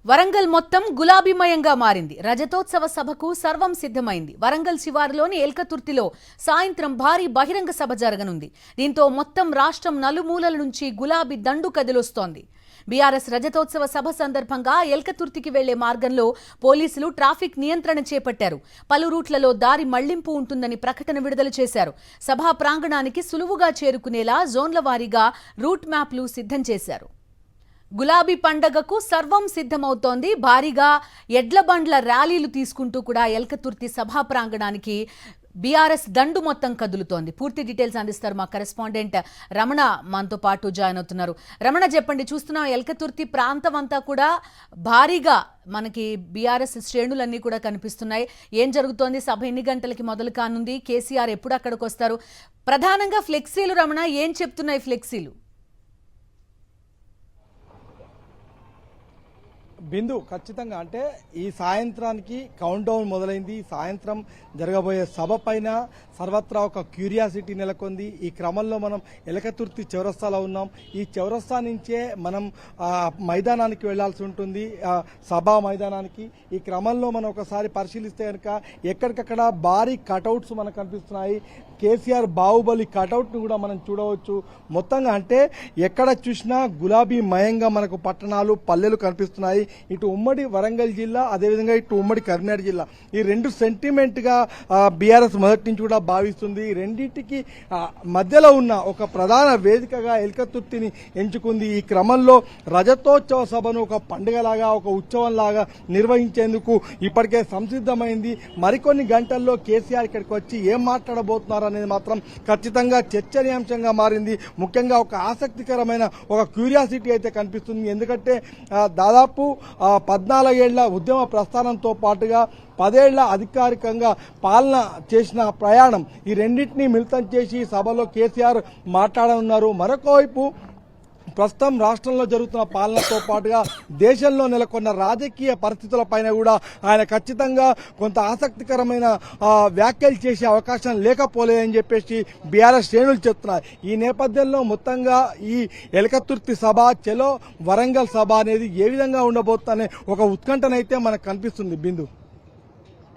వరంగల్ మొత్తం గులాబీమయంగా మారింది. రజతోత్సవ సభకు సర్వం సిద్ధమైంది. వరంగల్ శివారులోని ఎల్కతుర్తిలో సాయంత్రం భారీ బహిరంగ సభ జరగనుంది. దీంతో మొత్తం రాష్ట్రం నలుమూలల నుంచి గులాబీ దండు కదిలొస్తోంది. బీఆర్ఎస్ రజతోత్సవ సభ సందర్భంగా ఎల్కతుర్తికి వెళ్లే మార్గంలో పోలీసులు ట్రాఫిక్ నియంత్రణ చేపట్టారు. పలు రూట్లలో దారి మళ్లింపు ఉంటుందని ప్రకటన విడుదల చేశారు. సభా ప్రాంగణానికి సులువుగా చేరుకునేలా జోన్ల వారీగా రూట్ మ్యాప్లు సిద్ధం చేశారు. గులాబీ పండగకు సర్వం సిద్ధమవుతోంది. భారీగా ఎడ్ల బండ్ల ర్యాలీలు తీసుకుంటూ కూడా ఎల్కతుర్తి సభా ప్రాంగణానికి బీఆర్ఎస్ దండు మొత్తం కదులుతోంది. పూర్తి డీటెయిల్స్ అందిస్తారు మా కరెస్పాండెంట్ రమణ మనతో పాటు జాయిన్ అవుతున్నారు. రమణ, చెప్పండి, చూస్తున్నాం ఎల్కతుర్తి ప్రాంతం అంతా కూడా భారీగా మనకి బీఆర్ఎస్ శ్రేణులన్నీ కూడా కనిపిస్తున్నాయి. ఏం జరుగుతోంది? సభ ఎన్ని గంటలకి మొదలు కానుంది? కేసీఆర్ ఎప్పుడు అక్కడికి వస్తారు? ప్రధానంగా ఫ్లెక్సీలు, రమణ, ఏం చెప్తున్నాయి ఫ్లెక్సీలు? బిందు ఖచ్చితంగా అంటే ఈ సాయంత్రానికి కౌంట్ డౌన్ మొదలైంది. సాయంత్రం జరగబోయే సభ పైన సర్వత్రా ఒక క్యూరియాసిటీ నెలకొంది. ఈ క్రమంలో మనం ఎలకతుర్తి చౌరస్తాలో ఉన్నాం. ఈ చౌరస్తా నుంచే మనం మైదానానికి వెళ్లాల్సి ఉంటుంది, సభా మైదానానికి. ఈ క్రమంలో మనం ఒకసారి పరిశీలిస్తే కనుక ఎక్కడికక్కడ భారీ కటౌట్స్ మనకు కనిపిస్తున్నాయి. కేసీఆర్ బాహుబలి కటౌట్ను కూడా మనం చూడవచ్చు. మొత్తంగా అంటే ఎక్కడ చూసినా గులాబీ మయంగా మనకు పట్టణాలు, పల్లెలు కనిపిస్తున్నాయి. ఇటు ఉమ్మడి వరంగల్ జిల్లా, అదేవిధంగా ఇటు ఉమ్మడి కరీంనగర్ జిల్లా, ఈ రెండు సెంటిమెంట్గా బీఆర్ఎస్ మొదటి నుంచి కూడా భావిస్తుంది. ఈ రెండింటికి మధ్యలో ఉన్న ఒక ప్రధాన వేదికగా ఎల్కతుర్తిని ఎంచుకుంది. ఈ క్రమంలో రజతోత్సవ సభను ఒక పండుగలాగా, ఒక ఉత్సవంలాగా నిర్వహించేందుకు ఇప్పటికే సంసిద్ధమైంది. మరికొన్ని గంటల్లో కేసీఆర్ ఇక్కడికి వచ్చి ఏం మాట్లాడబోతున్నారు అనేది మాత్రం ఖచ్చితంగా చర్చనీయాంశంగా మారింది. ముఖ్యంగా ఒక ఆసక్తికరమైన ఒక క్యూరియాసిటీ అయితే కనిపిస్తుంది. ఎందుకంటే దాదాపు 14 ఏళ్ల ఉద్యమ ప్రస్థానంతో పాటుగా 10 ఏళ్ల అధికారికంగా పాలన చేసిన ప్రయాణం, ఈ రెండింటినీ మిళితం చేసి సభలో కేసీఆర్ మాట్లాడనున్నారు. మరొకవైపు ప్రస్తుతం రాష్ట్రంలో జరుగుతున్న పాలనతో పాటుగా దేశంలో నెలకొన్న రాజకీయ పరిస్థితులపైన కూడా ఆయన ఖచ్చితంగా కొంత ఆసక్తికరమైన వ్యాఖ్యలు చేసే అవకాశం లేకపోలేదని చెప్పేసి బీఆర్ఎస్ శ్రేణులు చెప్తున్నారు. ఈ నేపథ్యంలో మొత్తంగా ఈ ఎలకతుర్తి సభ, చలో వరంగల్ సభ అనేది ఏ విధంగా ఉండబోతుందనే ఒక ఉత్కంఠనైతే మనకు కనిపిస్తుంది. బిందు,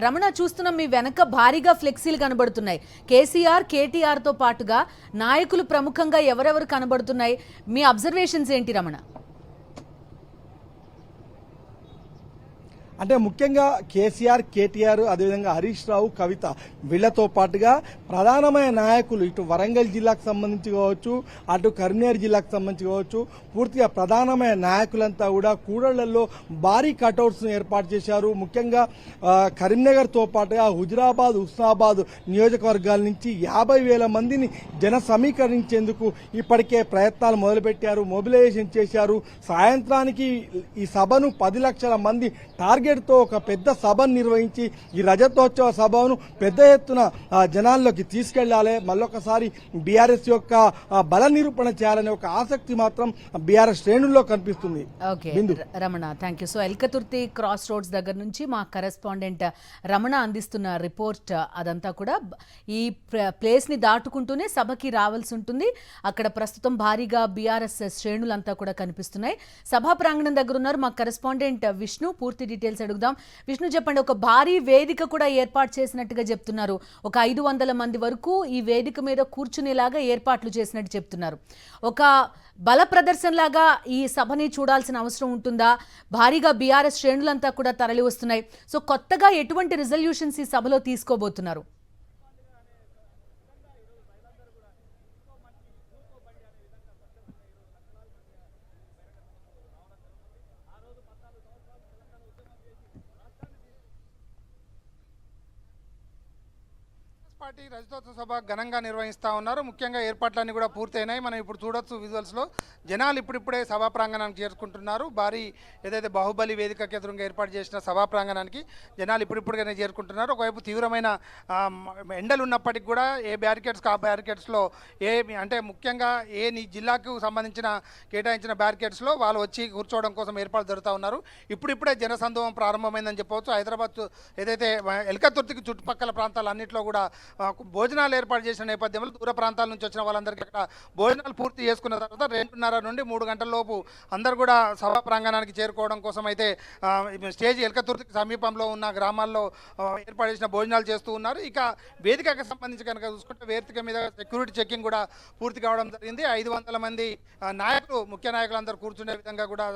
రమణ, చూస్తున్నాం మీ వెనక భారీగా ఫ్లెక్సీలు కనబడుతున్నాయి. కేసీఆర్, కేటీఆర్ తో పాటుగా నాయకులు ప్రముఖంగా ఎవరెవరు కనబడుతున్నాయి? మీ అబ్జర్వేషన్స్ ఏంటి రమణ? అంటే ముఖ్యంగా కేసీఆర్, కేటీఆర్, అదేవిధంగా హరీష్ రావు, కవిత, వీళ్లతో పాటుగా ప్రధానమైన నాయకులు ఇటు వరంగల్ జిల్లాకు సంబంధించి కావచ్చు, అటు కరీంనగర్ జిల్లాకు సంబంధించి కావచ్చు, పూర్తిగా ప్రధానమైన నాయకులంతా కూడా కూడళ్లలో భారీ కటౌట్స్ ఏర్పాటు చేశారు. ముఖ్యంగా కరీంనగర్తో పాటుగా హుజురాబాద్, హుస్నాబాద్ నియోజకవర్గాల నుంచి 50,000 మందిని జన సమీకరించేందుకు ఇప్పటికే ప్రయత్నాలు మొదలుపెట్టారు, మొబిలైజేషన్ చేశారు. సాయంత్రానికి ఈ సభను 10 లక్షల మంది టార్గెట్తో ఒక పెద్ద సభను నిర్వహించి ఈ రజతోత్సవ సభను పెద్ద ఎత్తున జనాల్లోకి తీసుకెళ్లాలి, మళ్ళొకసారి బీఆర్ఎస్ యొక్క బల నిరూపణ చేయాలనే ఒక ఆసక్తి మాత్రం బీఆర్ఎస్ శ్రేణుల్లో కనిపిస్తుంది. Ramana, thank you. So Elkathurthi cross roads దగ్గర నుంచి మా కరెస్పాండెంట్ రమణ అందిస్తున్న రిపోర్ట్ అదంతా కూడా ఈ ప్లేస్ ని దాటుకుంటూనే సభకి రావాల్సి ఉంటుంది. అక్కడ ప్రస్తుతం భారీగా బీఆర్ఎస్ శ్రేణులంతా కూడా కనిపిస్తున్నాయి. సభా ప్రాంగణం దగ్గర ఉన్నారు మా కరెస్పాండెంట్ విష్ణు. పూర్తి డీటెయిల్స్ అడుగుదాం. విష్ణు, చెప్పండి, ఒక భారీ వేదిక కూడా ఏర్పాటు చేసినట్టుగా చెప్తున్నారు. ఒక 500 మంది వరకు ఈ వేదిక మీద కూర్చునేలాగా ఏర్పాట్లు చేసినట్టు చెప్తున్నారు. ఒక బల ప్రదర్శనలాగా ఈ సభని చూడాల్సిన అవసరం ఉంటుందా? భారీగా బీఆర్ఎస్ శ్రేణులంతా కూడా తరలి వస్తున్నాయి. సో కొత్తగా ఎటువంటి రిజల్యూషన్స్ ఈ సభలో తీసుకోబోతున్నారు? పార్టీ రజతోత్సవ సభ ఘనంగా నిర్వహిస్తూ ఉన్నారు. ముఖ్యంగా ఏర్పాట్లన్నీ కూడా పూర్తయినాయి. మనం ఇప్పుడు చూడొచ్చు విజువల్స్లో. జనాలు ఇప్పుడిప్పుడే సభా ప్రాంగణానికి చేరుకుంటున్నారు. భారీ ఏదైతే బాహుబలి వేదికకి ఎదురుగా ఏర్పాటు చేసిన సభా ప్రాంగణానికి జనాలు ఇప్పుడిప్పుడుగానే చేరుకుంటున్నారు. ఒకవైపు తీవ్రమైన ఎండలు ఉన్నప్పటికీ కూడా ఏ బ్యారికేడ్స్ ఆ బ్యారికేడ్స్లో అంటే ముఖ్యంగా జిల్లాకు సంబంధించిన కేటాయించిన బ్యారికేడ్స్లో వాళ్ళు వచ్చి కూర్చోవడం కోసం ఏర్పాటు జరుగుతూ ఉన్నారు. ఇప్పుడిప్పుడే జనసందోహం ప్రారంభమైందని చెప్పవచ్చు. హైదరాబాద్ ఏదైతే ఎల్కతుర్తికి చుట్టుపక్కల ప్రాంతాలన్నింటిలో కూడా భోజనాలు ఏర్పాటు చేసిన నేపథ్యంలో దూర ప్రాంతాల నుంచి వచ్చిన వాళ్ళందరికీ అక్కడ భోజనాలు పూర్తి చేసుకున్న తర్వాత 2:30 నుండి 3 గంటల లోపు అందరూ కూడా సభా ప్రాంగణానికి చేరుకోవడం కోసం అయితే స్టేజ్ ఎలకతుర్తికి సమీపంలో ఉన్న గ్రామాల్లో ఏర్పాటు చేసిన భోజనాలు చేస్తూ ఉన్నారు. ఇక వేదికకు సంబంధించి కనుక చూసుకుంటే వేదిక మీద సెక్యూరిటీ చెకింగ్ కూడా పూర్తి కావడం జరిగింది. 500 మంది నాయకులు, ముఖ్య నాయకులందరూ కూర్చునే విధంగా కూడా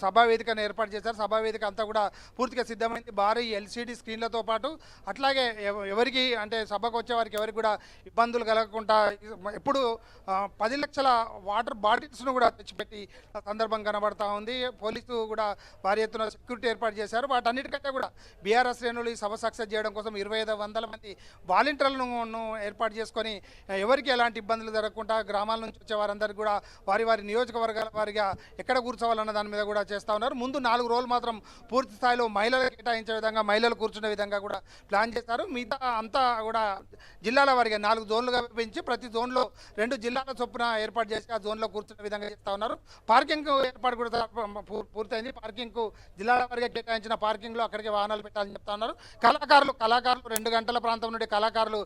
సభా వేదికను ఏర్పాటు చేశారు. సభా వేదిక అంతా కూడా పూర్తిగా సిద్ధమైంది. భారీ ఎల్సిడి స్క్రీన్లతో పాటు అట్లాగే ఎవరికి అంటే సభకు వచ్చే వారికి ఎవరికి కూడా ఇబ్బందులు కలగకుండా ఎప్పుడు 10 లక్షల వాటర్ బాటిల్స్ను కూడా తెచ్చిపెట్టి సందర్భం కనబడతా ఉంది. పోలీసు కూడా భారీ ఎత్తున సెక్యూరిటీ ఏర్పాటు చేశారు. వాటన్నిటికంటే కూడా బీఆర్ఎస్ శ్రేణులు ఈ సభ సక్సెస్ చేయడం కోసం 2500 మంది వాలంటీర్లను ఏర్పాటు చేసుకొని ఎవరికి ఎలాంటి ఇబ్బందులు జరగకుండా గ్రామాల నుంచి వచ్చే వారందరికీ కూడా వారి వారి నియోజకవర్గాల వారిగా ఎక్కడ కూర్చోవాలన్న దాని మీద కూడా చేస్తూ ఉన్నారు. ముందు 4 రోజులు మాత్రం పూర్తి స్థాయిలో మహిళలకు కేటాయించే విధంగా, మహిళలు కూర్చునే విధంగా కూడా ప్లాన్ చేశారు. మిగతా అంతా కూడా జిల్లాల వారిగా 4 జోన్లుగా పెంచి ప్రతి జోన్లో 2 జిల్లాల చొప్పున ఏర్పాటు చేసి ఆ జోన్లో కూర్చునే విధంగా చేస్తూ ఉన్నారు. పార్కింగ్ ఏర్పాటు కూడా పూర్తయింది. పార్కింగ్కు జిల్లాల వారిగా కేటాయించిన పార్కింగ్లో అక్కడికి వాహనాలు పెట్టాలని చెప్తా ఉన్నారు. కళాకారులు 2 గంటల ప్రాంతం నుండి కళాకారులు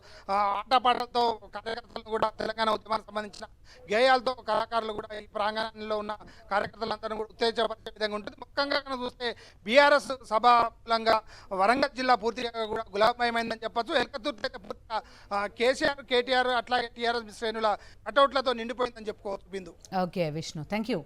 ఆటపాటలతో కార్యకర్తలను కూడా తెలంగాణ ఉద్యమానికి సంబంధించిన గేయాలతో కళాకారులు కూడా ఈ ప్రాంగణంలో ఉన్న కార్యకర్తలందరూ కూడా ఉత్తేజపరిచే విధంగా ఉంటుంది. ముఖ్యంగా కనుక చూస్తే బీఆర్ఎస్ సభాలంగా వరంగల్ జిల్లా పూర్తిగా కూడా గులాబమయమైందని చెప్పొచ్చు. ఎలకతుర్తి అయితే పూర్తిగా కేసీఆర్, కేటీఆర్ అట్లాగే టీఆర్ఎస్ శ్రేణుల కటౌట్లతో నిండిపోయిందని చెప్పుకోవచ్చు. Bindu. Okay Vishnu, thank you.